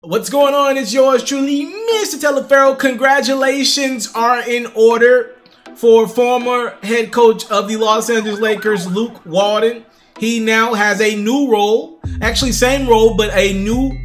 What's going on? It's yours truly, Mr. Taliaferro. Congratulations are in order for former head coach of the Los Angeles Lakers, Luke Walton. He now has a new role, actually same role, but a new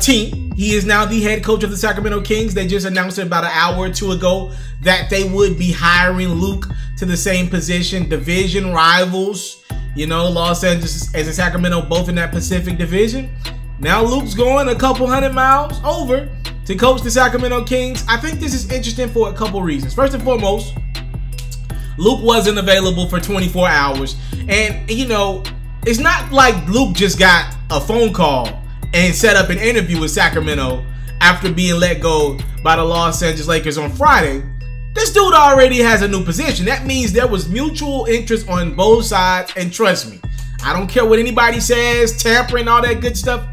team. He is now the head coach of the Sacramento Kings. They just announced it about an hour or two ago that they would be hiring Luke to the same position. Division rivals, you know, Los Angeles and Sacramento both in that Pacific Division. Now Luke's going a couple 100 miles over to coach the Sacramento Kings. I think this is interesting for a couple reasons. First and foremost, Luke wasn't available for 24 hours. And, you know, it's not like Luke just got a phone call and set up an interview with Sacramento after being let go by the Los Angeles Lakers on Friday. This dude already has a new position. That means there was mutual interest on both sides. And trust me, I don't care what anybody says, tampering, all that good stuff.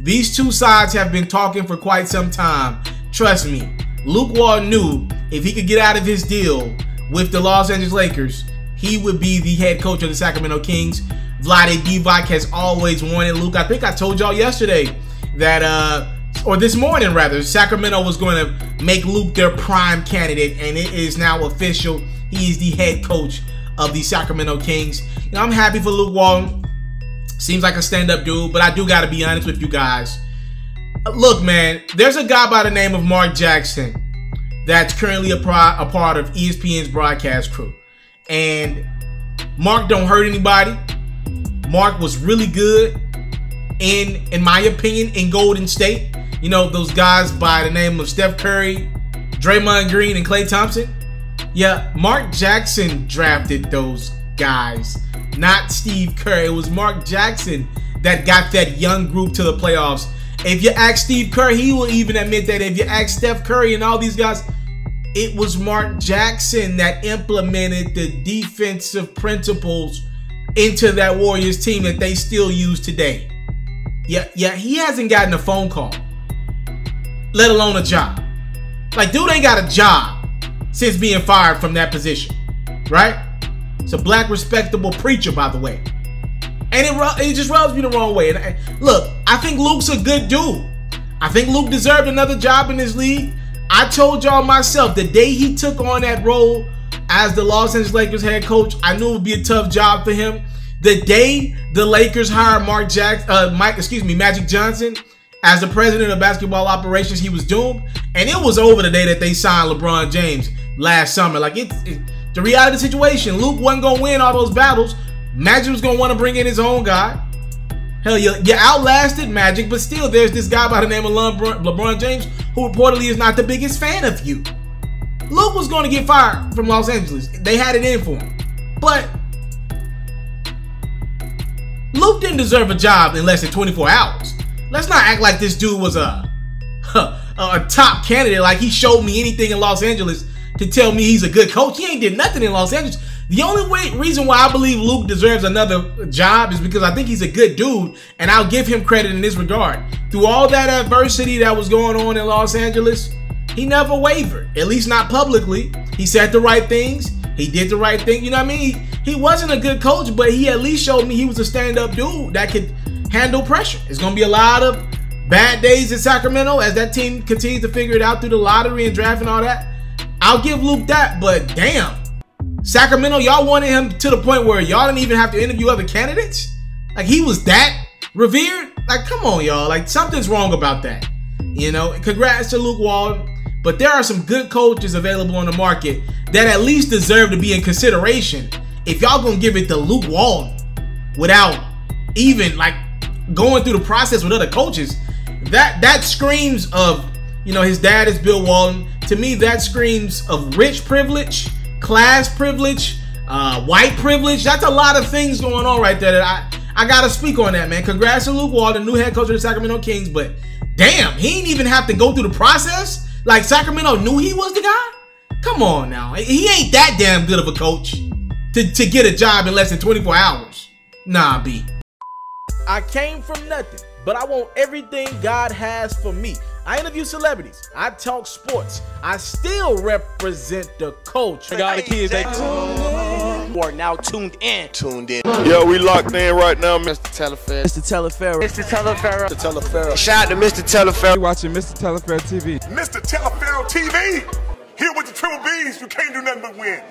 These two sides have been talking for quite some time. Trust me, Luke Walton knew if he could get out of his deal with the Los Angeles Lakers, he would be the head coach of the Sacramento Kings. Vlade Divac has always wanted Luke. I think I told y'all yesterday that, or this morning rather, Sacramento was going to make Luke their prime candidate, and it is now official. He is the head coach of the Sacramento Kings. You know, I'm happy for Luke Walton. Seems like a stand-up dude, but I do got to be honest with you guys. Look, man, there's a guy by the name of Mark Jackson that's currently a part of ESPN's broadcast crew. And Mark don't hurt anybody. Mark was really good in my opinion, in Golden State. You know, those guys by the name of Steph Curry, Draymond Green, and Klay Thompson. Yeah, Mark Jackson drafted those guys, not Steve Kerr. It was Mark Jackson that got that young group to the playoffs. If you ask Steve Kerr, he will even admit that. If you ask Steph Curry and all these guys, it was Mark Jackson that implemented the defensive principles into that Warriors team that they still use today. Yeah, he hasn't gotten a phone call, let alone a job. Like, dude ain't got a job since being fired from that position, right? It's a black, respectable preacher, by the way. And it just rubs me the wrong way. And look, I think Luke's a good dude. I think Luke deserved another job in this league. I told y'all myself, the day he took on that role as the Los Angeles Lakers head coach, I knew it would be a tough job for him. The day the Lakers hired Magic Johnson as the president of basketball operations, he was doomed. And it was over the day that they signed LeBron James last summer. Like, the reality of the situation, Luke wasn't going to win all those battles. Magic was going to want to bring in his own guy. Hell, you outlasted Magic, but still there's this guy by the name of LeBron James who reportedly is not the biggest fan of you. Luke was going to get fired from Los Angeles. They had it in for him. But Luke didn't deserve a job in less than 24 hours. Let's not act like this dude was a top candidate, like he showed me anything in Los Angeles to tell me he's a good coach. He ain't did nothing in Los Angeles. The only reason why I believe Luke deserves another job is because I think he's a good dude, and I'll give him credit in this regard. Through all that adversity that was going on in Los Angeles, he never wavered, at least not publicly. He said the right things. He did the right thing. You know what I mean? He wasn't a good coach, but he at least showed me he was a stand-up dude that could handle pressure. It's going to be a lot of bad days in Sacramento as that team continues to figure it out through the lottery and draft and all that. I'll give Luke that, but damn. Sacramento, y'all wanted him to the point where y'all didn't even have to interview other candidates? Like, he was that revered? Like, come on, y'all. Like, something's wrong about that. You know, congrats to Luke Walton. But there are some good coaches available on the market that at least deserve to be in consideration. If y'all gonna give it to Luke Walton without even, like, going through the process with other coaches, that screams of, you know, his dad is Bill Walton. To me, that screams of rich privilege, class privilege, white privilege. That's a lot of things going on right there that I gotta speak on that, man. Congrats to Luke Walton, new head coach of the Sacramento Kings, but damn, he didn't even have to go through the process. Like, Sacramento knew he was the guy? Come on now. He ain't that damn good of a coach to get a job in less than 24 hours. Nah, B. I came from nothing, but I want everything God has for me. I interview celebrities. I talk sports. I still represent the culture. I got the kids. who are now tuned in. Yo, we locked in right now, Mr. Taliaferro. Mr. Taliaferro. Mr. Taliaferro. Shout out to Mr. Taliaferro. You're watching Mr. Taliaferro TV. Mr. Taliaferro TV. Here with the triple B's, you can't do nothing but win.